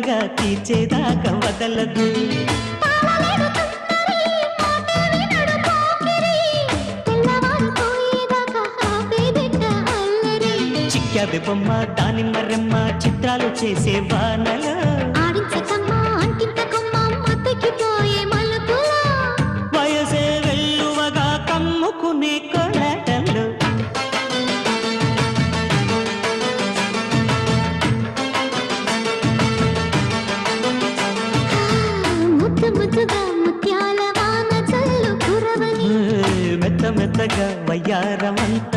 బెంగా తీర్చేదాకా వదలదు. చిక్కాబె బొమ్మ దానిమ్మ రెమ్మ చిత్రాలు చేసే వానలో వయసే వెల్లువగా కమ్ముకునే కొలటలు. మెత్త మెత్తగా వయ్యారమంత